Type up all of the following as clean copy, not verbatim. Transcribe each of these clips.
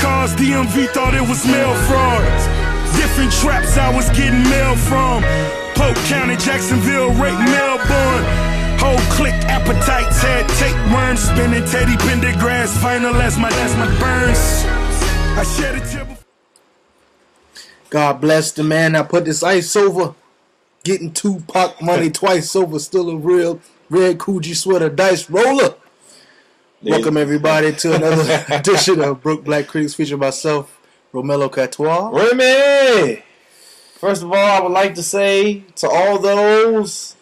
cars, DMV thought it was mail fraud. Different traps I was getting mail from. Polk County, Jacksonville, Rake, Melbourne. Whole click appetites had tapeworms spinning. Teddy Pendergrass final as my burns. I shed a tear. God bless the man that put this ice over. Getting Tupac money twice over. Still a real red Coogee sweater dice roller. Welcome everybody to another edition of Broke Black Critics featuring myself, Romello, Catoire. Remy! First of all, I would like to say to all those,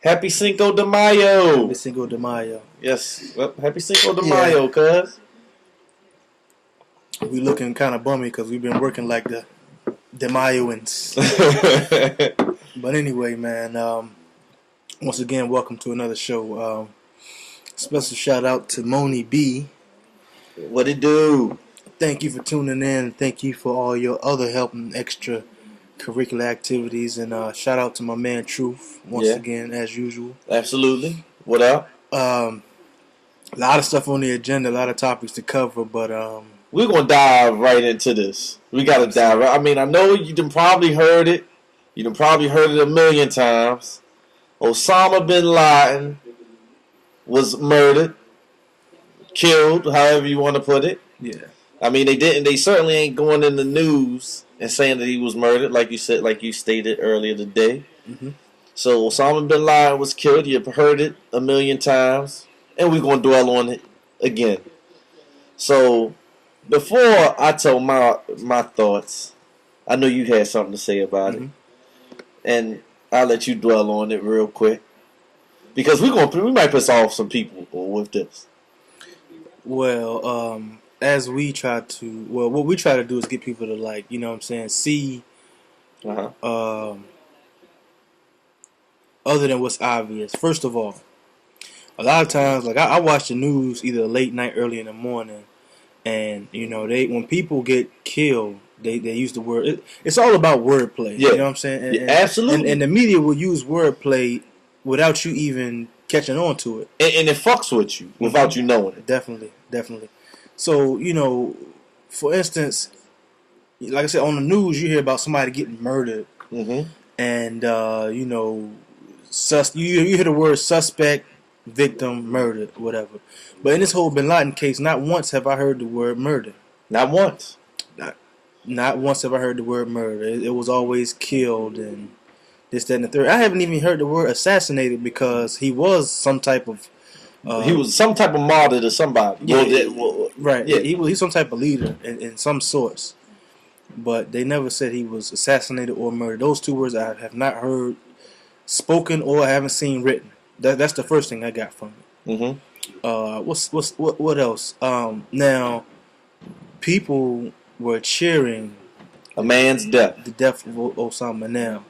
Happy Cinco de Mayo. Happy Cinco de Mayo. Yes, well, Happy Cinco de Mayo, cuz. We looking kind of bummy because we've been working like the Mayans. But anyway, man, once again, welcome to another show. Special shout out to Moni B. What it do? Thank you for tuning in. Thank you for all your other help and extra curricular activities. And shout out to my man Truth once again, as usual. Absolutely. What up? A lot of stuff on the agenda, a lot of topics to cover, but we're gonna dive right into this. We gotta dive right. I mean, I know you done probably heard it. You done probably heard it a million times. Osama bin Laden was murdered, killed, however you want to put it. Yeah. I mean, they certainly ain't going in the news and saying that he was murdered, like you said, like you stated earlier today. Mm-hmm. So Osama bin Laden was killed. You've heard it a million times, and we're gonna dwell on it again. So before I tell my thoughts, I know you had something to say about it, and I'll let you dwell on it real quick because we might piss off some people with this. Well, as we try to, what we try to do is get people to, like, you know what I'm saying, see other than what's obvious. First of all, a lot of times, like, I watch the news either late night, early in the morning, and, you know, when people get killed, they use the word, it's all about wordplay. Yeah. You know what I'm saying? And, absolutely. And the media will use wordplay without you even catching on to it. And it fucks with you without you knowing it. Definitely. So, you know, for instance, like I said, on the news, you hear about somebody getting murdered. Mm-hmm. And, you know, you hear the word suspect, victim, murdered, whatever. But in this whole Bin Laden case, not once have I heard the word murder. Not once. Not once have I heard the word murder. It was always killed and this, that, and the third. I haven't even heard the word assassinated because he was some type of... he was some type of martyr to somebody. Yeah, right. Yeah. He was some type of leader in some sorts. But they never said he was assassinated or murdered. Those two words I have not heard spoken or I haven't seen written. That's the first thing I got from it. Mm-hmm. What else? Now, people were cheering a man's death. The death of Osama. Now,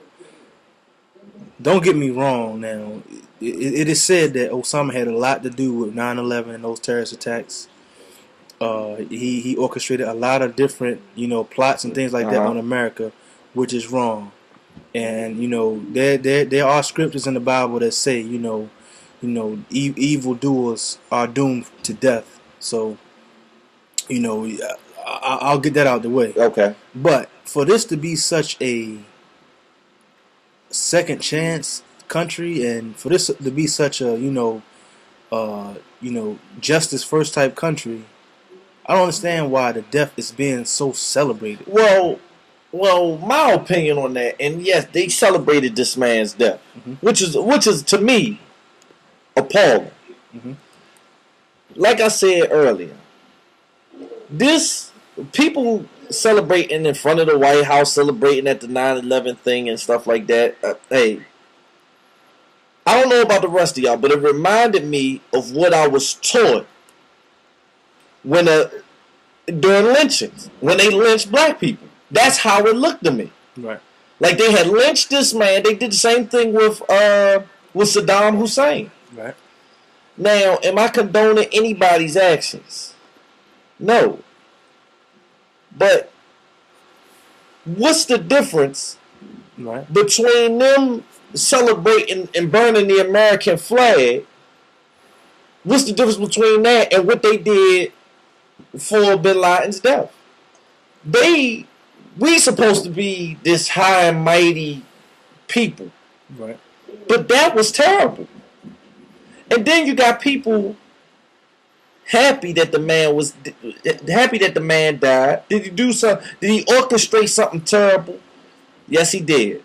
don't get me wrong. Now, it is said that Osama had a lot to do with 9/11 and those terrorist attacks. He orchestrated a lot of different, you know, plots and things like that on America, which is wrong. And, you know, there are scriptures in the Bible that say, you know, evildoers are doomed to death. So, you know, I'll get that out of the way. Okay. But for this to be such a second chance country, and for this to be such a, justice first type country, I don't understand why the death is being so celebrated. Well, my opinion on that, and yes, they celebrated this man's death, which is to me appalling. Mm-hmm. Like I said earlier, this people celebrating in front of the White House, celebrating at the 9/11 thing and stuff like that. Hey, I don't know about the rest of y'all, but it reminded me of what I was taught when during lynchings, when they lynched black people. That's how it looked to me. Right. Like they had lynched this man. They did the same thing with Saddam Hussein. Right. Now, am I condoning anybody's actions? No. But what's the difference between them celebrating and burning the American flag? What's the difference between that and what they did for Bin Laden's death. We supposed to be this high and mighty people. Right. But that was terrible. And then you got people happy that the man died. Did he do something? Did he orchestrate something terrible? Yes, he did.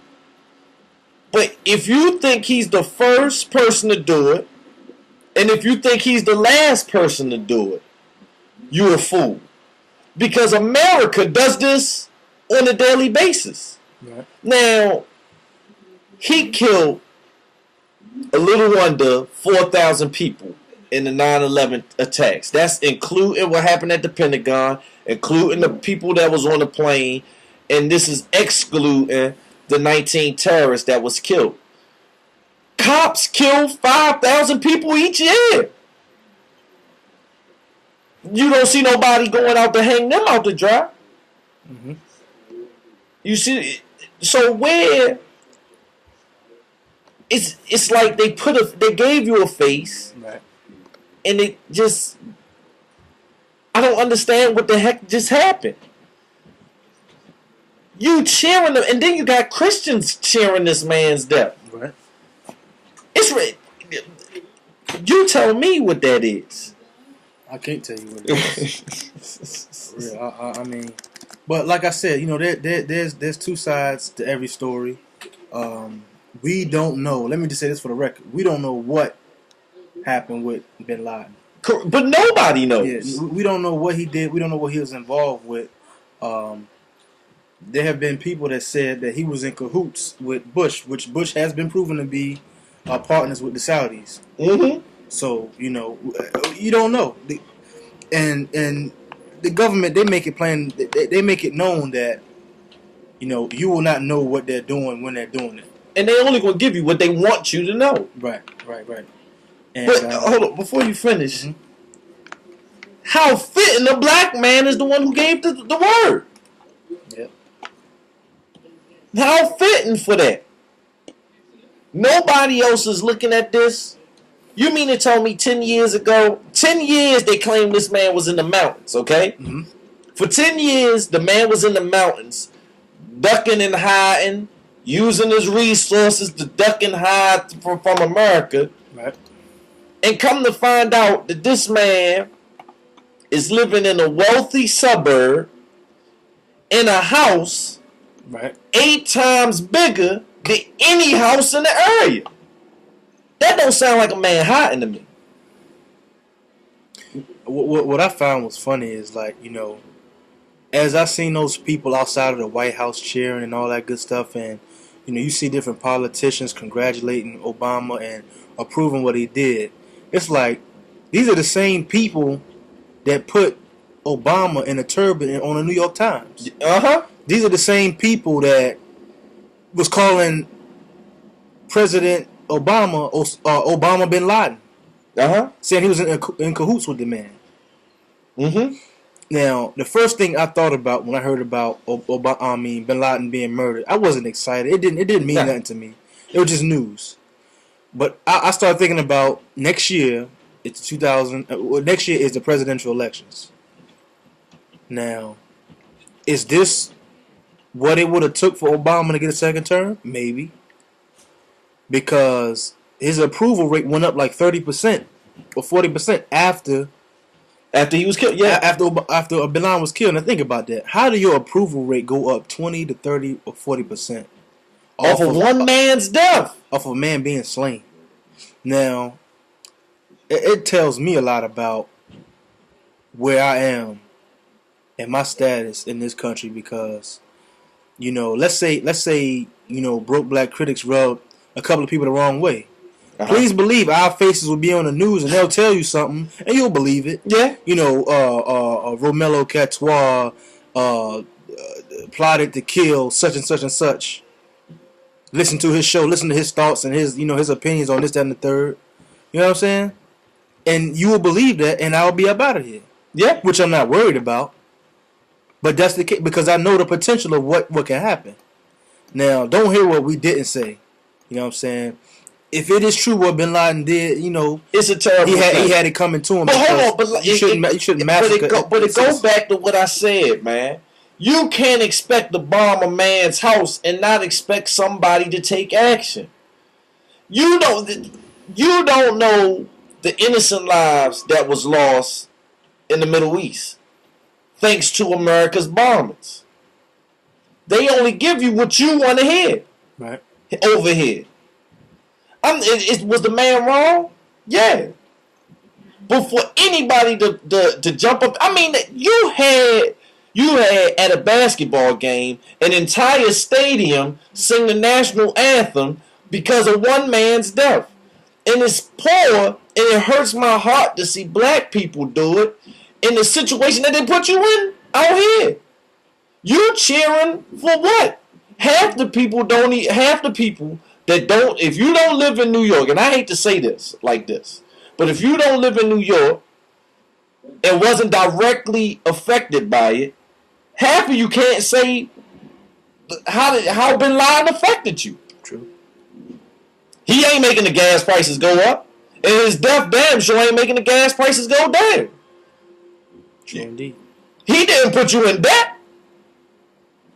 But if you think he's the first person to do it, and if you think he's the last person to do it, you're a fool. Because America does this on a daily basis. Right. Now, he killed a little under 4,000 people in the 9/11 attacks. That's including what happened at the Pentagon, including the people that was on the plane, and this is excluding the 19 terrorists that was killed. Cops kill 5,000 people each year. You don't see nobody going out to hang them out to dry. Mm-hmm. You see, so where it's like they gave you a face, right, and it just, I don't understand what the heck just happened. You cheering them, and then you got Christians cheering this man's death. Right. You tell me what that is. I can't tell you what it is. Real. I mean, but like I said, there's two sides to every story. We don't know. Let me just say this for the record: we don't know what happened with Bin Laden. But nobody knows. Yeah, we don't know what he did. We don't know what he was involved with. There have been people that said that he was in cahoots with Bush, which Bush has been proven to be partners with the Saudis. Mm-hmm. So you don't know, and the government, they make it plain. They make it known that you will not know what they're doing when they're doing it, and they only gonna give you what they want you to know. Right. And, but hold on, before you finish, mm-hmm. How fitting a black man is the one who gave the word. Yep. How fitting for that. Nobody else is looking at this. You mean to tell me 10 years ago, 10 years they claimed this man was in the mountains, okay? Mm-hmm. For 10 years, the man was in the mountains, ducking and hiding, using his resources to duck and hide from America. Right. And come to find out that this man is living in a wealthy suburb in a house, right, 8 times bigger than any house in the area. That don't sound like a man hiding to me. What I found was funny is as I seen those people outside of the White House cheering and all that good stuff, and you see different politicians congratulating Obama and approving what he did. It's like these are the same people that put Obama in a turban on the New York Times. These are the same people that was calling President Obama Obama Bin Laden. Saying he was in cahoots with the man. Mm-hmm. Now, the first thing I thought about when I heard about Bin Laden being murdered, I wasn't excited. It didn't mean nothing to me. It was just news. But I started thinking about next year. It's next year is the presidential elections. Now, is this what it would have took for Obama to get a second term? Maybe. Because his approval rate went up like 30% or 40% after he was killed. Yeah, after Bin Laden was killed. Now think about that. How do your approval rate go up 20 to 30 or 40% off of one man's death? Off of a man being slain. Now, it tells me a lot about where I am and my status in this country because, let's say broke black critics rub a couple of people the wrong way. Please believe our faces will be on the news and they'll tell you something and you'll believe it. Yeah. Romello, Catoire plotted to kill such and such and such. Listen to his show, listen to his thoughts and his opinions on this, that, and the third. You know what I'm saying? And you will believe that and I'll be up out of here. Yeah. Which I'm not worried about. But that's the case because I know the potential of what can happen. Now, don't hear what we didn't say. You know what I'm saying? if it is true what Bin Laden did, it's a terrible he thing. had it coming to him. But hold on, you shouldn't massacre. But it goes back to what I said, man. You can't expect to bomb a man's house and not expect somebody to take action. You don't know the innocent lives that was lost in the Middle East thanks to America's bombings. They only give you what you want to hear. Right. Over here. Was the man wrong? Yeah. But for anybody to jump up, I mean, you had at a basketball game an entire stadium sing the national anthem because of one man's death. And it's poor, and it hurts my heart to see black people do it in the situation that they put you in out here. You cheering for what? Half the people that don't, if you don't live in New York, and I hate to say this like this, but if you don't live in New York and wasn't directly affected by it, half of you can't say how Bin Laden affected you. True. He ain't making the gas prices go up, and his death damn sure ain't making the gas prices go down. True indeed. He didn't put you in debt.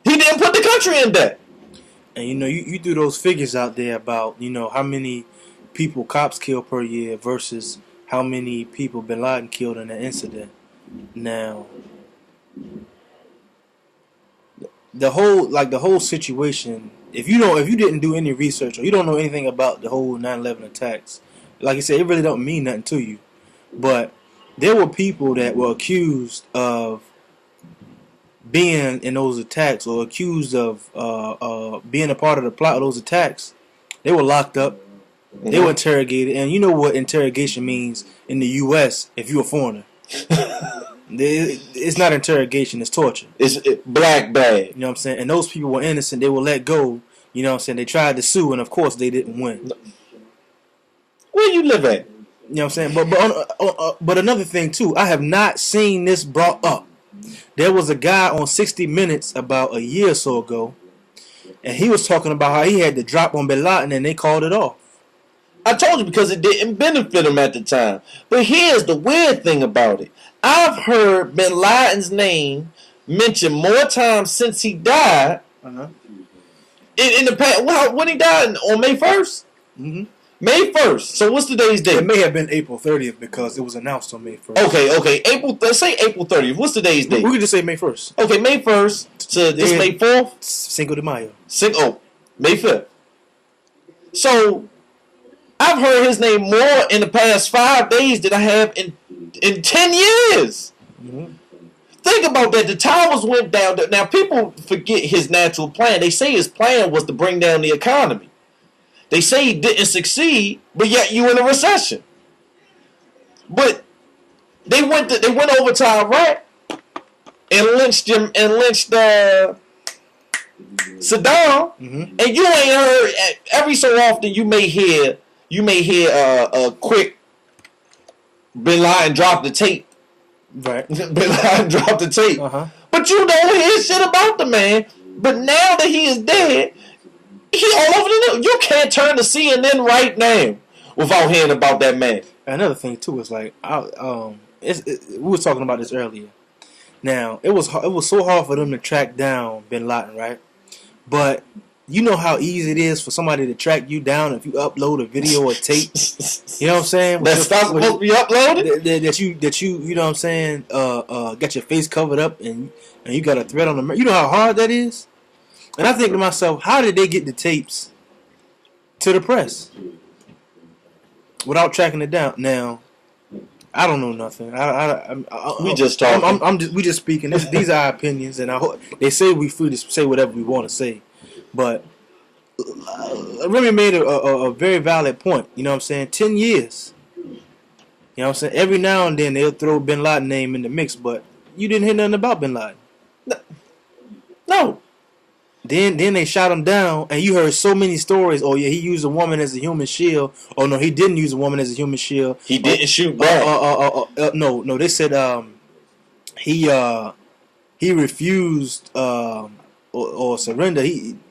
He didn't put the country in debt. And you do those figures out there about how many people cops kill per year versus how many people Bin Laden killed in an incident. Now, the whole situation. If you didn't do any research or you don't know anything about the whole 9/11 attacks, like I said, it really don't mean nothing to you. But there were people that were accused of being in those attacks or accused of being a part of the plot of those attacks. They were locked up. Mm-hmm. They were interrogated. And you know what interrogation means in the U.S. if you're a foreigner. It's not interrogation. It's torture. It's black bag. You know what I'm saying? And those people were innocent. They were let go. You know what I'm saying? They tried to sue, and of course they didn't win. Where you live at? You know what I'm saying? But another thing, too, I have not seen this brought up. There was a guy on 60 Minutes about a year or so ago, and he was talking about how he had to drop on Bin Laden, and they called it off. I told you because it didn't benefit him at the time. But here's the weird thing about it. I've heard Bin Laden's name mentioned more times since he died. Uh-huh. In the past, when he died on May 1st? Mm-hmm. May 1st. So what's today's date? It may have been April 30th because it was announced on May 1st. Okay. Let's say April 30th. What's today's date? We could just say May 1st. Okay, May 1st to this May 4th? Cinco de Mayo. May 5th. So I've heard his name more in the past 5 days than I have in 10 years. Mm-hmm. Think about that. The towers went down. Now, people forget his natural plan. They say his plan was to bring down the economy. They say he didn't succeed, but yet you in a recession. But they went over to Iraq and lynched him and lynched Saddam, mm-hmm. and you ain't heard. Every so often, you may hear a quick Bin Laden drop the tape. Right. Bin Laden dropped the tape. Uh-huh. But you don't hear shit about the man. But now that he is dead, he all over the news. You can't turn to CNN right now without hearing about that man. Another thing too is like, we were talking about this earlier. Now it was so hard for them to track down Bin Laden, right? But you know how easy it is for somebody to track you down if you upload a video or tape. You know what I'm saying? That's not supposed to be uploaded. That you know what I'm saying? Got your face covered up and you got a thread on the. You know how hard that is. And I think to myself, how did they get the tapes to the press without tracking it down? Now, I don't know nothing. We just talking. We just speaking. These are our opinions, and they say we free to say whatever we want to say. But Remy made a very valid point. You know what I'm saying? 10 years. You know what I'm saying? Every now and then they'll throw Bin Laden name in the mix, but you didn't hear nothing about Bin Laden. No. Then they shot him down, and you heard so many stories. Oh yeah, he used a woman as a human shield. Oh no, he didn't use a woman as a human shield. He didn't shoot back. No. They said he refused or surrender.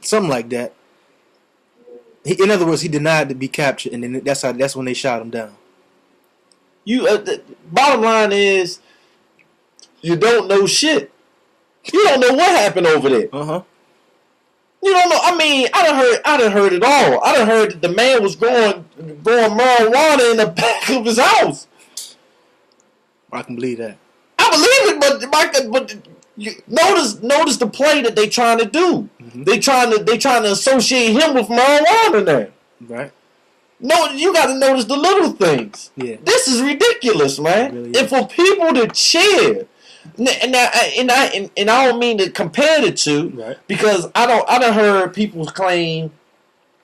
Something like that. In other words, he denied to be captured, and then that's when they shot him down. The bottom line is, you don't know shit. You don't know what happened over there. You don't know. I mean, I done heard it all. I done heard that the man was growing marijuana in the back of his house. I can believe that. I believe it, but notice the play that they trying to do. Mm-hmm. They trying to associate him with marijuana now. Right. No, you got to notice the little things. Yeah. This is ridiculous, man. Really and for people to cheer, and I don't mean to compare the two, right, because I done heard people claim,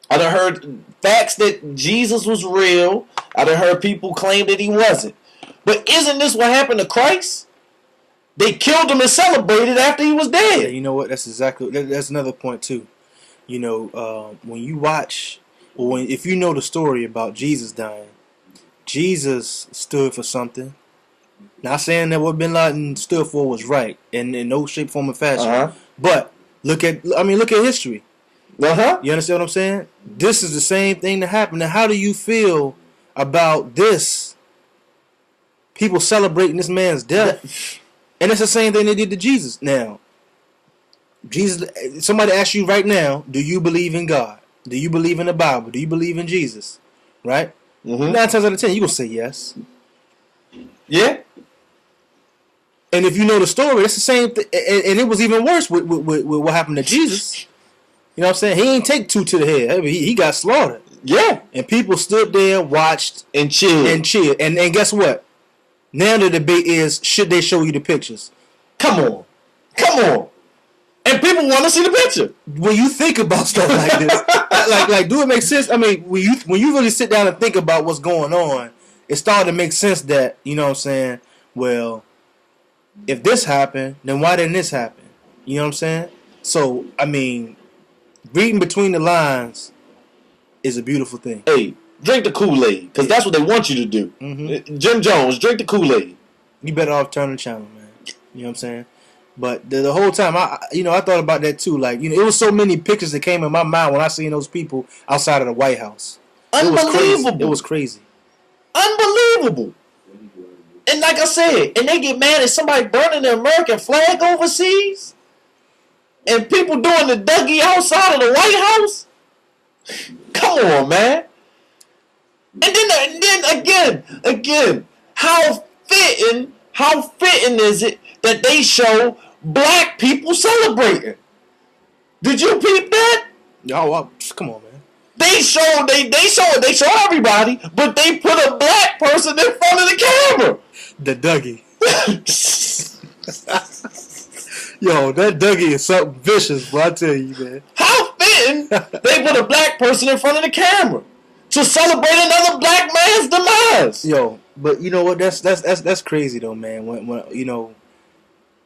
I done heard facts that Jesus was real. I done heard people claim that he wasn't. But isn't this what happened to Christ? They killed him and celebrated after he was dead. Yeah, you know what? That's another point too. You know, when you watch, or if you know the story about Jesus dying, Jesus stood for something. Not saying that what Bin Laden stood for was right, in no shape, form, or fashion. But look at history. You understand what I'm saying? This is the same thing that happened. Now, how do you feel about this? People celebrating this man's death, and it's the same thing they did to Jesus. Now, Jesus. Somebody asks you right now, do you believe in God? Do you believe in the Bible? Do you believe in Jesus? Right? 9 times out of 10, you gonna say yes. Yeah. And if you know the story, it's the same thing. And it was even worse with what happened to Jesus. You know what I'm saying? He ain't take 2 to the head. I mean, he got slaughtered. Yeah. And people stood there, watched, and cheered. And guess what? Now the debate is, should they show you the pictures? Come on. And people want to see the picture. When you think about stuff like this, like, do it make sense? I mean, when you really sit down and think about what's going on, it started to make sense that, you know what I'm saying, well, if this happened, then why didn't this happen? You know what I'm saying? So, I mean, reading between the lines is a beautiful thing. Hey, drink the Kool-Aid, because that's what they want you to do. Mm-hmm. Jim Jones, drink the Kool-Aid. You better off turning the channel, man. You know what I'm saying? But the whole time, I thought about that too. Like, you know, it was so many pictures that came in my mind when I seen those people outside of the White House. Unbelievable. It was crazy. Unbelievable. And like I said, and they get mad at somebody burning the American flag overseas, and people doing the Dougie outside of the White House. Come on, man. And then again, how fitting is it that they show black people celebrating? Did you peep that? Oh, come on, man. They show everybody, but they put a black person in front of the camera. The Dougie. Yo, that Dougie is something vicious, bro. I tell you, man. How fitting they put a black person in front of the camera to celebrate another black man's demise. Yo, but you know what? That's crazy though, man. When you know,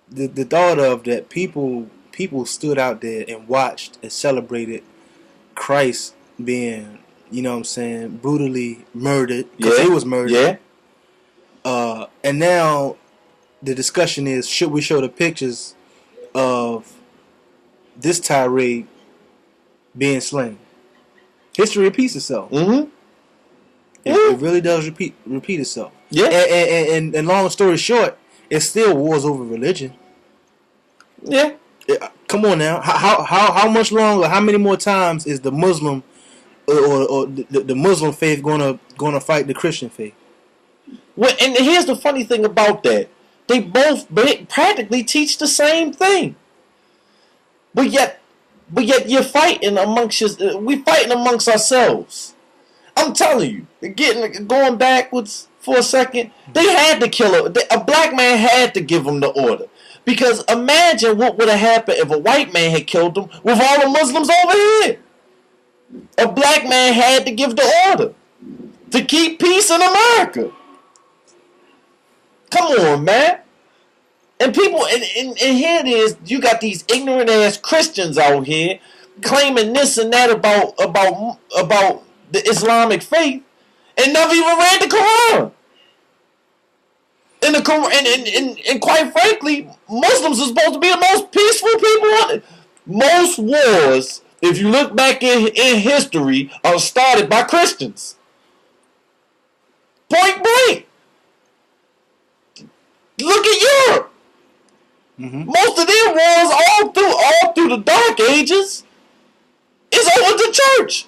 the thought of that people stood out there and watched and celebrated Christ being, you know what I'm saying, brutally murdered, because he was murdered. Yeah. And now the discussion is, should we show the pictures of this tirade being slain? History repeats itself. Mm-hmm. It really does repeat itself. Yeah. And long story short, it's still wars over religion. Yeah. Come on now. How much longer? How many more times is the Muslim or the Muslim faith gonna fight the Christian faith? Well, and here's the funny thing about that: they both practically teach the same thing, but yet you're fighting we fighting amongst ourselves. I'm telling you, going backwards for a second, they had to kill a black man had to give him the order. Because imagine what would have happened if a white man had killed him with all the Muslims over here. A black man had to give the order to keep peace in America. Come on, man. And people, and here it is, you got these ignorant ass Christians out here claiming this and that about the Islamic faith, and never even read the Quran. And quite frankly, Muslims are supposed to be the most peaceful people on it. Most wars if you look back in history, are started by Christians. Point blank. Look at Europe. Mm-hmm. Most of their wars all through the Dark Ages is over the church.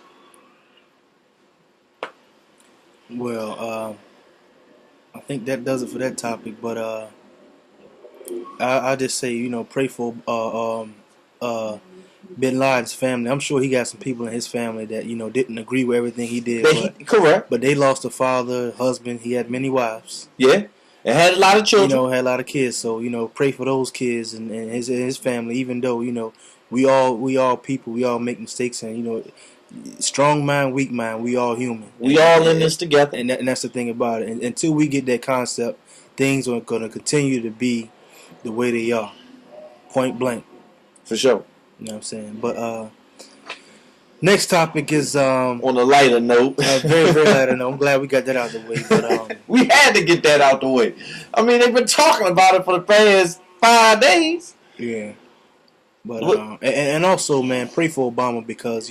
Well, I think that does it for that topic. But I just say, pray for Bin Laden's family. I'm sure he got some people in his family that didn't agree with everything he did. Correct. But they lost a father, husband. He had many wives. Yeah, and had a lot of children. Had a lot of kids. So pray for those kids and his family. Even though we all people, we all make mistakes, and strong mind, weak mind, we all human. We all in this together. And that's the thing about it. And until we get that concept, things are going to continue to be the way they are. Point blank. For sure. You know what I'm saying? But next topic is on a lighter note. Very, very lighter note. I'm glad we got that out of the way. But we had to get that out the way. I mean, they've been talking about it for the past 5 days. Yeah. But and also, man, pray for Obama because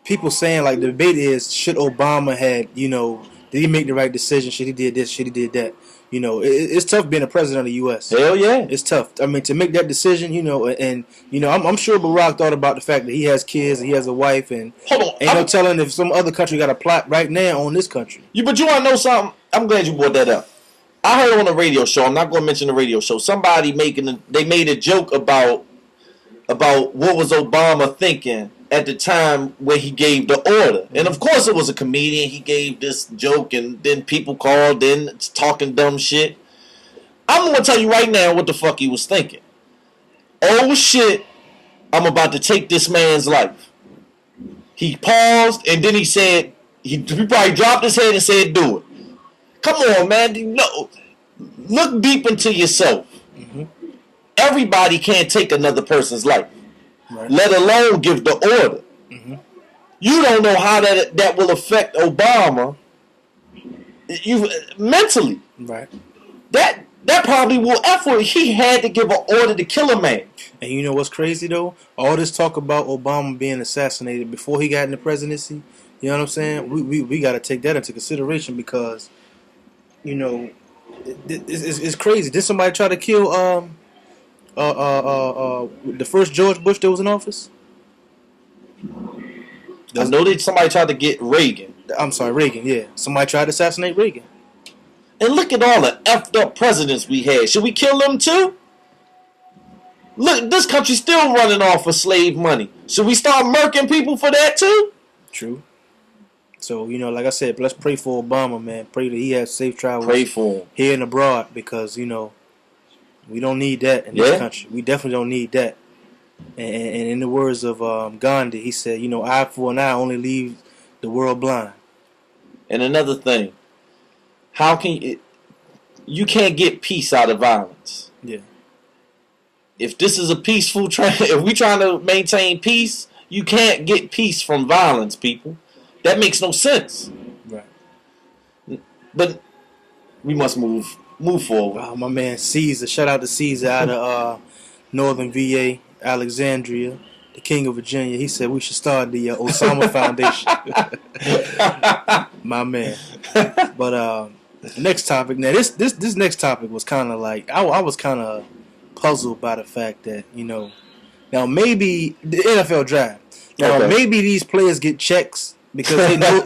people saying, like, the debate is, should Obama had did he make the right decision? Should he did this? Should he did that? It's tough being a president of the U.S. Hell yeah, it's tough. I mean, to make that decision, and I'm sure Barack thought about the fact that he has kids, and he has a wife, and hold on, ain't no telling if some other country got a plot right now on this country. But you want to know something? I'm glad you brought that up. I heard on a radio show. I'm not going to mention the radio show. Somebody they made a joke about what was Obama thinking at the time when he gave the order. And of course it was a comedian. He gave this joke and then people called in talking dumb shit. I'm going to tell you right now what the fuck he was thinking. Oh shit, I'm about to take this man's life. He paused and then he said, he probably dropped his head and said, do it. Come on, man. Look deep into yourself. Mm-hmm. Everybody can't take another person's life. Right. Let alone give the order. Mm-hmm. You don't know how that will affect Obama. Mentally. Right. That probably will effort. He had to give an order to kill a man. And you know what's crazy though? All this talk about Obama being assassinated before he got in the presidency. You know what I'm saying? We got to take that into consideration because, it's crazy. Did somebody try to kill the first George Bush that was in office? I know somebody tried to get Reagan. I'm sorry, Reagan, yeah. Somebody tried to assassinate Reagan. And look at all the effed up presidents we had. Should we kill them too? Look, this country's still running off of slave money. Should we start murking people for that too? True. So, like I said, let's pray for Obama, man. Pray that he has safe travels. Pray for him. Here and abroad because, we don't need that in this country. We definitely don't need that. And in the words of Gandhi, he said, eye for an eye only leaves the world blind. And another thing, you can't get peace out of violence. Yeah. If this is a peaceful if we trying to maintain peace, you can't get peace from violence, people. That makes no sense. Right. But we must move forward. Oh, my man Caesar. Shout out to Caesar out of Northern VA, Alexandria, the King of Virginia. He said we should start the Osama Foundation. My man. But next topic. Now this next topic was kind of like I was kind of puzzled by the fact that now maybe the NFL draft. Now maybe these players get checks because they know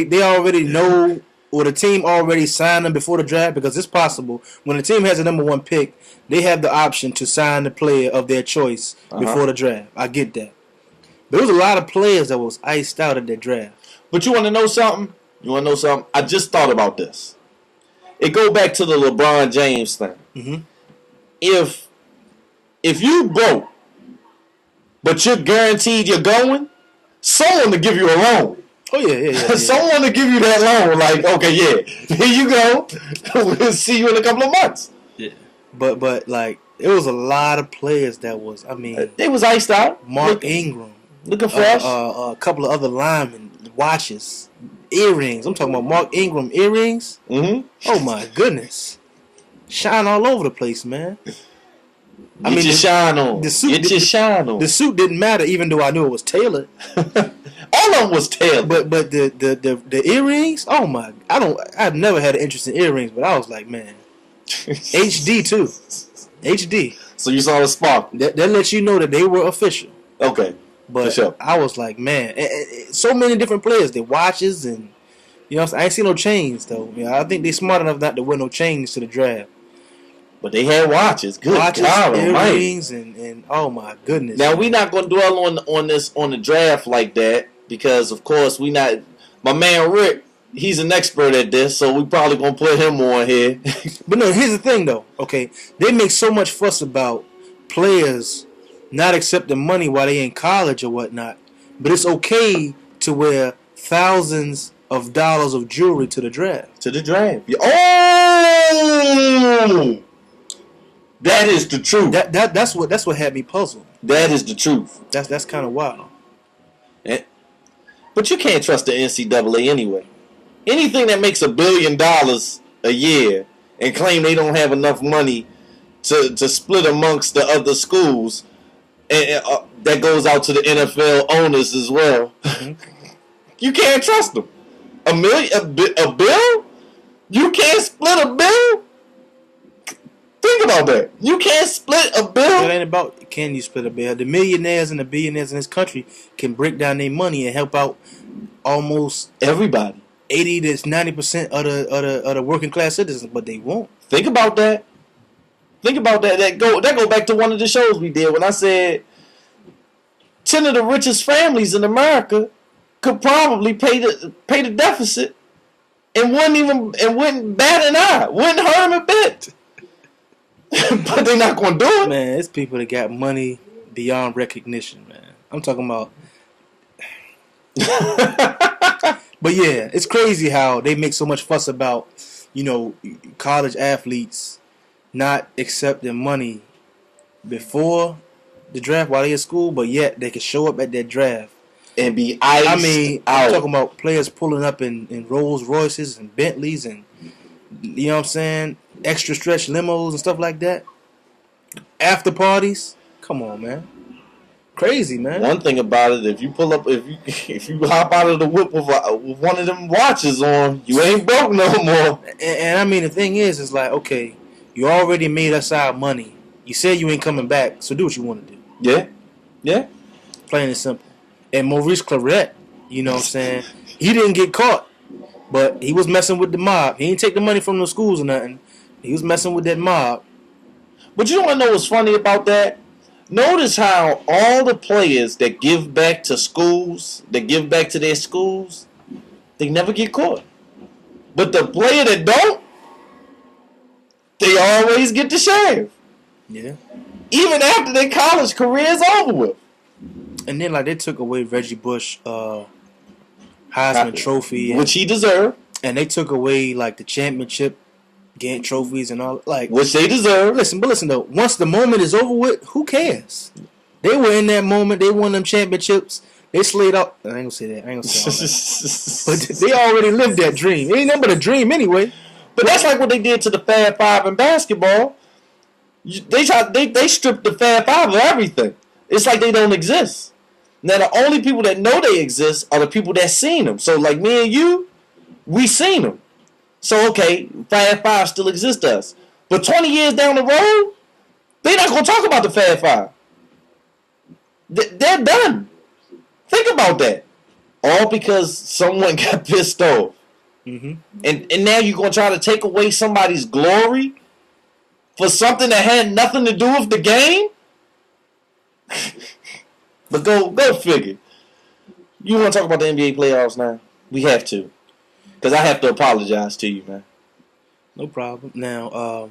they already know. Or the team already signed them before the draft because it's possible when the team has a number 1 pick, they have the option to sign the player of their choice before the draft. I get that. There was a lot of players that was iced out at that draft. But you want to know something? I just thought about this. It go back to the LeBron James thing. Mm-hmm. If you broke, but you're guaranteed you're going, someone to give you a loan. Oh, yeah. Someone to give you that loan, like, okay, yeah, here you go. We'll see you in a couple of months. Yeah. But like, it was a lot of players that was, they was iced out. Mark Ingram. Looking fresh. A couple of other linemen, watches, earrings. I'm talking about Mark Ingram earrings. Mm-hmm. Oh, my goodness. Shine all over the place, man. Get your shine on. Get your shine on. The suit didn't matter, even though I knew it was tailored. All of them was tailored. But the earrings, oh my! I've never had an interest in earrings, but I was like, man, HD too, HD. So you saw the spark. That lets you know that they were official. Okay, but for sure. I was like, man, so many different players. The watches and I ain't seen no chains though. I think they smart enough not to wear no chains to the draft. But they had watches. Good watches, God, earrings, and oh my goodness. Now we're not gonna dwell on the draft like that because of course we not. My man Rick, he's an expert at this, so we probably gonna put him on here. But no, here's the thing though. Okay, they make so much fuss about players not accepting money while they in college or whatnot, but it's okay to wear thousands of dollars of jewelry to the draft. Oh. That is the truth. That's what had me puzzled. That is the truth. That's kind of wild. But you can't trust the NCAA anyway. Anything that makes $1 billion a year and claim they don't have enough money to split amongst the other schools, and that goes out to the NFL owners as well. Mm-hmm. You can't trust them. A bill? You can't split a bill? Think about that. You can't split a bill. It ain't about can you split a bill. The millionaires and the billionaires in this country can break down their money and help out almost everybody. 80 to 90% of the working class citizens, but they won't. Think about that. That go back to one of the shows we did when I said 10 of the richest families in America could probably pay the deficit and wouldn't bat an eye, wouldn't hurt them a bit. But they're not going to do it. Man, it's people that got money beyond recognition, man. I'm talking about. But yeah, it's crazy how they make so much fuss about, college athletes not accepting money before the draft while they're in school, but yet they can show up at that draft and be iced out. I'm talking about players pulling up in Rolls Royces and Bentleys and, you know what I'm saying, extra stretch limos and stuff like that. After parties, come on, man, crazy, man. One thing about it, if you pull up, if you hop out of the whip with one of them watches on, you ain't broke no more. And I mean, the thing is, it's like, okay, you already made us our money. You said you ain't coming back, so do what you want to do. Yeah. Plain and simple. And Maurice Claret, you know what I'm saying, he didn't get caught, but he was messing with the mob. He didn't take the money from the schools or nothing. He was messing with that mob. But you want to know what's funny about that? Notice how all the players that give back to schools, that give back to their schools, they never get caught. But the player that don't, they always get the shave. Yeah. Even after their college career is over with. And then, they took away Reggie Bush Heisman Trophy. Which he deserved. And they took away, the championship game trophies and all. Which they deserve. Listen though. Once the moment is over with, who cares? They were in that moment. They won them championships. They slayed out. I ain't gonna say that. But they already lived that dream. It ain't nothing but a dream anyway. But that's like what they did to the Fab Five in basketball. They stripped the Fab Five of everything. It's like they don't exist. Now, the only people that know they exist are the people that seen them. So, like me and you, we seen them. So, okay, Fab Five still exists to us. But 20 years down the road, they're not going to talk about the Fab Five. They're done. Think about that. All because someone got pissed off. Mm-hmm. And now you're going to try to take away somebody's glory for something that had nothing to do with the game? But go figure. You want to talk about the NBA playoffs now? We have to. Because I have to apologize to you, man. No problem. Now,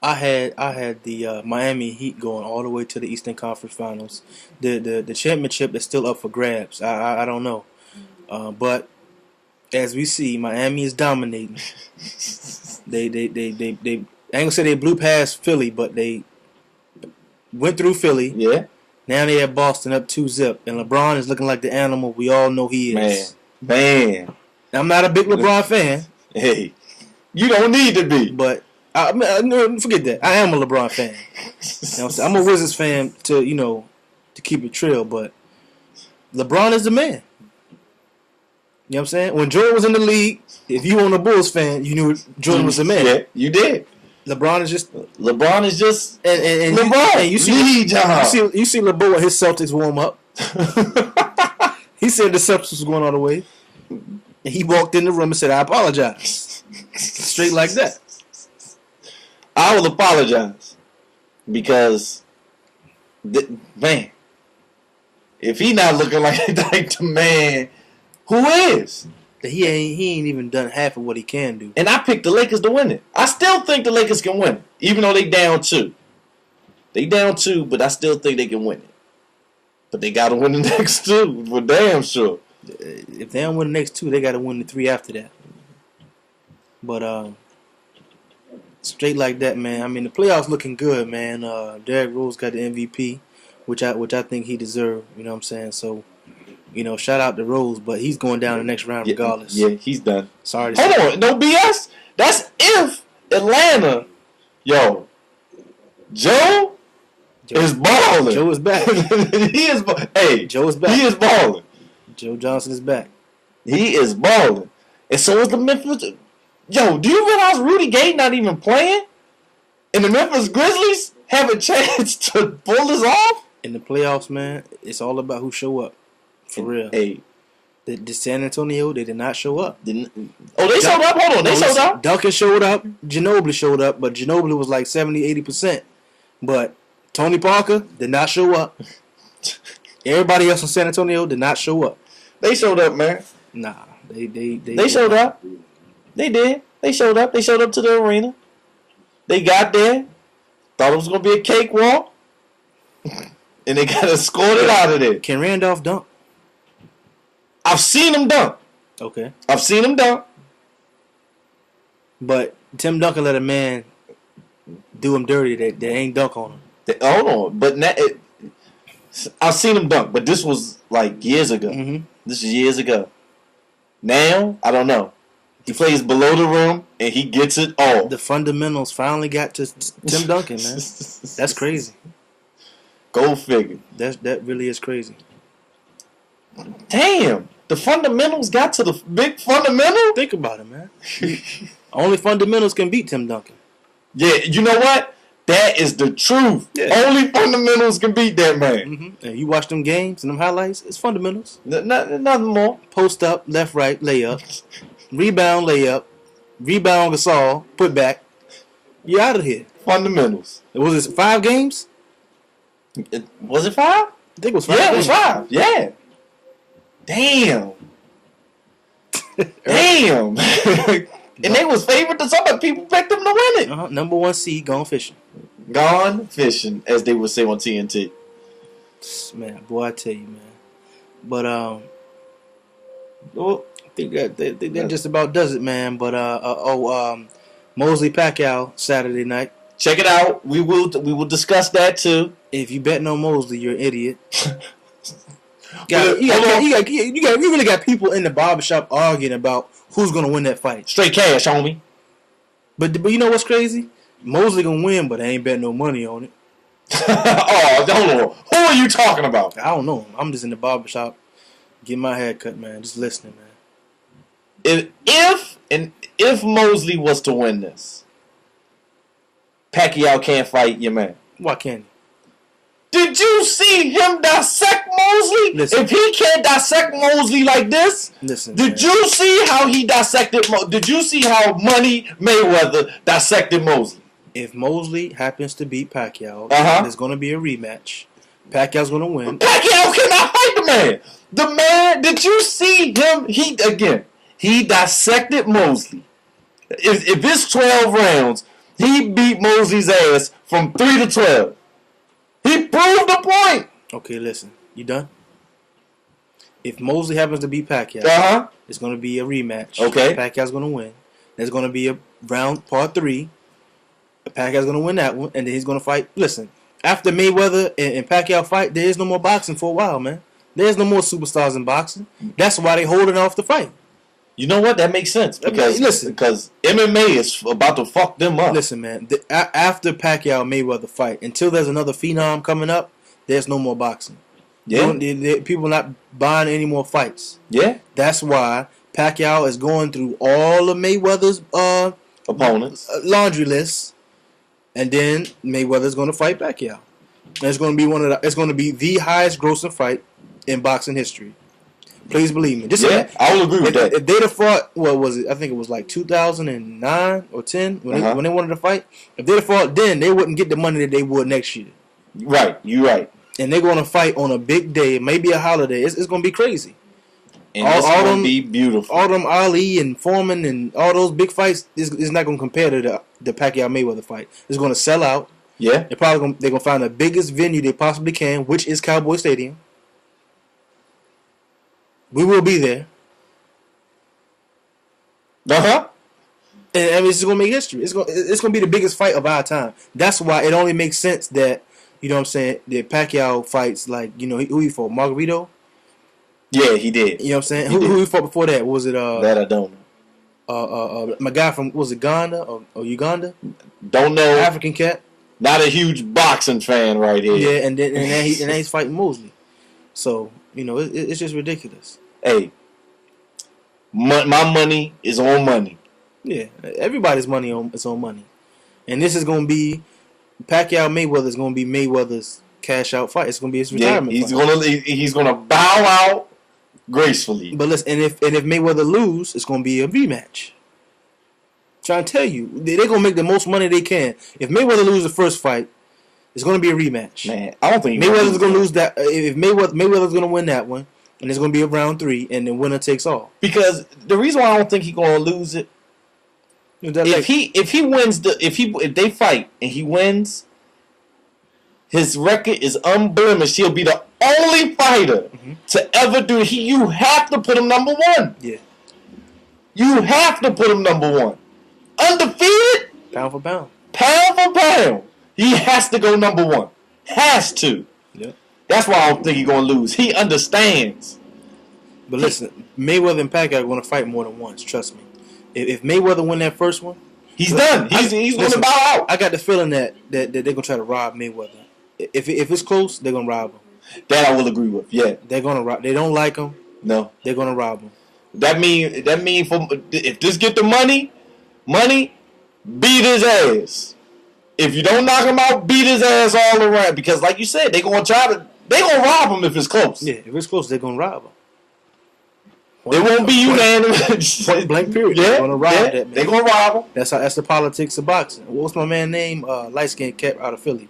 I had the Miami Heat going all the way to the Eastern Conference Finals. The championship is still up for grabs. I don't know. But as we see, Miami is dominating. They I ain't gonna say they blew past Philly, but they went through Philly. Yeah. Now they have Boston up 2-0, and LeBron is looking like the animal we all know he is. Man. I'm not a big LeBron fan. Hey, you don't need to be. But No, forget that. I am a LeBron fan. You know what I'm saying? I'm a Wizards fan to keep it trill, but LeBron is the man. You know what I'm saying? When Jordan was in the league, if you were a Bulls fan, you knew Jordan was the man. Yeah, you did. LeBron is just and LeBron. You see Lebeau at his Celtics warm up. He said the Celtics was going all the way, and he walked in the room and said, "I apologize." Straight like that. I will apologize because, man, if he not looking like the man, who is? He ain't even done half of what he can do. And I picked the Lakers to win it. I still think the Lakers can win it, even though they down 2. They down 2, but I still think they can win it. But they got to win the next 2, for damn sure. If they don't win the next 2, they got to win the 3 after that. But straight like that, man. I mean, the playoffs looking good, man. Derrick Rose got the MVP, which I think he deserved. You know what I'm saying? So. Shout out to Rose, but he's going down the next round regardless. Yeah, he's done. Sorry to say. Hold on, no BS. That's if Atlanta, Joe is balling. Joe is back. He is. Hey, Joe is back. He is balling. Joe Johnson is back. He is balling, and so is the Memphis. Yo, do you realize Rudy Gay not even playing, and the Memphis Grizzlies have a chance to pull this off in the playoffs, man? It's all about who show up. For real. Hey. The San Antonio, they did not show up. They showed up? Hold on. They showed up? Duncan showed up. Ginobili showed up. But Ginobili was like 70-80%. But Tony Parker did not show up. Everybody else in San Antonio did not show up. They showed up, man. Nah. They showed up. They did. They showed up. They showed up to the arena. They got there. Thought it was going to be a cakewalk. And they got escorted out of there. Can Randolph dunk? I've seen him dunk. Okay. I've seen him dunk. But Tim Duncan let a man do him dirty that ain't dunk on him. Hold on. But I've seen him dunk, but this was like years ago. Mm-hmm. This is years ago. Now, I don't know. He plays below the rim, and he gets it all. The fundamentals finally got to Tim Duncan, man. That's crazy. Go figure. That really is crazy. Damn. The fundamentals got to the big fundamental? Think about it, man. Only fundamentals can beat Tim Duncan. Yeah, you know what? That is the truth. Yeah. Only fundamentals can beat that man. Mm-hmm. And you watch them games and them highlights, it's fundamentals. Nothing more. Post up, left, right, layup. Rebound, layup. Rebound, Gasol, put back. You're out of here. Fundamentals. Was it 5 games? Was it 5? I think it was 5. Yeah, it was 5. Yeah. Damn. Damn. And they was favored to some people picked them to win it. Number 1 seed, gone fishing. Gone fishing, as they would say on TNT. Man, boy, I tell you, man. But well, I think that just about does it, man. But Mosley Pacquiao Saturday night. Check it out. We will discuss that too. If you bet no Mosley, you're an idiot. You really got people in the barbershop arguing about who's gonna win that fight. Straight cash, homie. But you know what's crazy? Mosley gonna win, but I ain't bet no money on it. Oh, hold on. Who are you talking about? I don't know. I'm just in the barbershop getting my hair cut, man. Just listening, man. If Mosley was to win this, Pacquiao can't fight your man. Why can't he? Did you see him dissect Mosley? Listen. If he can't dissect Mosley like this, did you see how he dissected? Did you see how Money Mayweather dissected Mosley? If Mosley happens to beat Pacquiao, there's going to be a rematch. Pacquiao's going to win. Pacquiao cannot fight the man. The man. Did you see him? He dissected Mosley. If it's 12 rounds, he beat Mosley's ass from 3 to 12. He proved the point. Okay, listen. You done? If Mosley happens to beat Pacquiao, it's going to be a rematch. Okay. Pacquiao's going to win. There's going to be a round part 3. Pacquiao's going to win that one, and then he's going to fight. Listen, after Mayweather and Pacquiao fight, there is no more boxing for a while, man. There's no more superstars in boxing. That's why they holding off the fight. You know what? That makes sense because MMA is about to fuck them up. Listen, man. After Pacquiao Mayweather fight, until there's another phenom coming up, there's no more boxing. Yeah, people not buying any more fights. Yeah, that's why Pacquiao is going through all of Mayweather's opponents laundry lists, and then Mayweather's going to fight Pacquiao. And it's going to be it's going to be the highest grossing fight in boxing history. Please believe me. I will agree with that. If they'd have fought, what was it? I think it was like 2009 or 10 when they wanted to fight. If they'd have fought then, they wouldn't get the money that they would next year. Right, you're right. And they're going to fight on a big day, maybe a holiday. It's going to be crazy. And it's going to be beautiful. All them Ali and Foreman and all those big fights is not going to compare to the Pacquiao Mayweather fight. It's going to sell out. Yeah, they're going to find the biggest venue they possibly can, which is Cowboy Stadium. We will be there. And it's going to make history. It's going to be the biggest fight of our time. That's why it only makes sense that, you know what I'm saying, that Pacquiao fights, like, you know, who he fought? Margarito? Yeah, he did. You know what I'm saying? Who he fought before that? Was it that I don't know. My guy from, was it Ghana or Uganda? Don't know. African cat. Not a huge boxing fan right here. Yeah, and then he's fighting Mosley. So, you know, it's just ridiculous. Hey, my money is on money. Yeah, everybody's money is on money. And this is going to be, Pacquiao Mayweather is going to be Mayweather's cash out fight. It's going to be his retirement fight. He's going to bow out gracefully. But listen, and if Mayweather lose, it's going to be a rematch. Trying to tell you, they're going to make the most money they can. If Mayweather loses the first fight, it's going to be a rematch. Man, I don't think Mayweather's going to lose that. If Mayweather's going to win that one, and it's going to be a round 3, and the winner takes all. Because the reason why I don't think he's going to lose it, if they fight and he wins, his record is unblemished. He'll be the only fighter to ever do it. You have to put him number 1. Yeah. You have to put him number 1. Undefeated. Pound for pound. Pound for pound. He has to go number 1. Has to. Yeah. That's why I don't think he's going to lose. He understands. But listen, Mayweather and Pacquiao are going to fight more than once. Trust me. If Mayweather win that first one, he's done. He's going to bow out. I got the feeling that they're going to try to rob Mayweather. If it's close, they're going to rob him. That I will agree with. Yeah, they're going to rob. They don't like him. No, they're going to rob him. That mean if this get the money, beat his ass. If you don't knock him out, beat his ass all around. Because like you said, they're going to rob him if it's close. Yeah, if it's close, they're going to rob him. They won't be unanimous. Point blank period. Yeah, they're going to rob that man. They're going to rob him. That's the politics of boxing. What's my man's name? Light skinned cat out of Philly.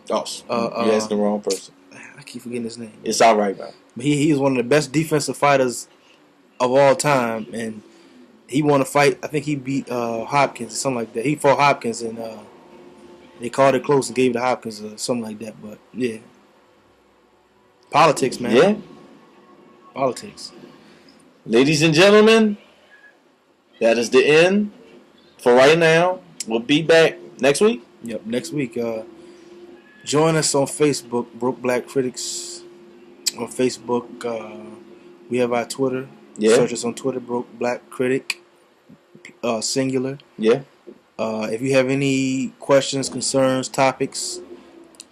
Oh, you asked the wrong person. I keep forgetting his name. It's all right, man. But he is one of the best defensive fighters of all time, and he won a fight. I think he beat Hopkins or something like that. He fought Hopkins, and they called it close and gave it to Hopkins or something like that. But yeah, politics, man. Yeah, politics. Ladies and gentlemen, that is the end for right now. We'll be back next week. Yep, next week. Join us on Facebook, Broke Black Critics. On Facebook, we have our Twitter. Yeah. Search us on Twitter, Broke Black Critic, singular. Yeah. If you have any questions, concerns, topics,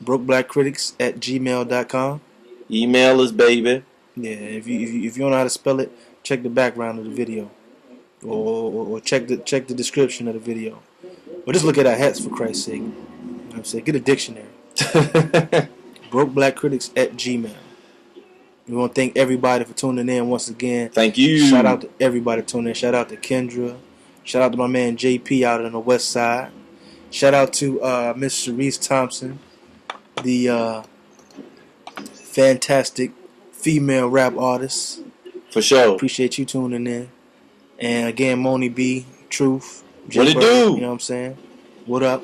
brokeblackcritics@gmail.com. Email us, baby. Yeah. If you don't know how to spell it, check the background of the video, or check the description of the video, or just look at our hats for Christ's sake. You know what I'm saying? Get a dictionary. brokeblackcritics@gmail. We want to thank everybody for tuning in once again. Thank you. Shout out to everybody tuning in. Shout out to Kendra. Shout out to my man JP out on the west side. Shout out to Miss Sharice Thompson, the fantastic female rap artist. For sure. Appreciate you tuning in. And again, Moni B, Truth. What it do? You know what I'm saying? What up?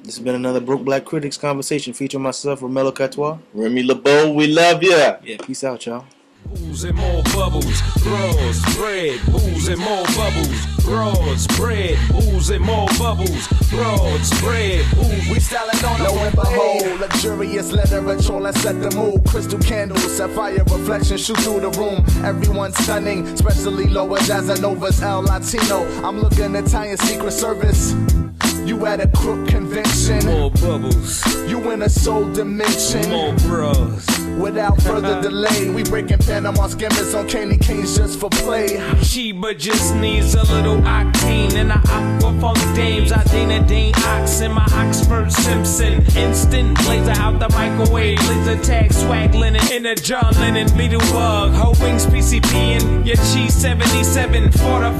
This has been another Broke Black Critics conversation featuring myself, Romello Catoire. Remy Lebeau, we love ya. Yeah, peace out, y'all. Booze and more bubbles, throws, spread, booze and more bubbles. Broads, bread, ooze and more bubbles. Broads, bread, ooze. We styling on lo and behold, luxurious literature, let's set the mood. Crystal candles, sapphire reflection, shoot through the room. Everyone's stunning, especially lower Jazanovas, El Latino. I'm looking Italian Secret Service. You at a crook convention. More bubbles. You in a soul dimension. More bros. Without further delay, we breaking Panama skimmers on candy canes just for play. Sheba just needs a little octane and a aqua funk dames. I Dana Dane Ox and my Oxford Simpson. Instant blazer out the microwave. Laser tag swag linen in a John Lennon beetle bug. Her wings PCP and your cheese 77 for the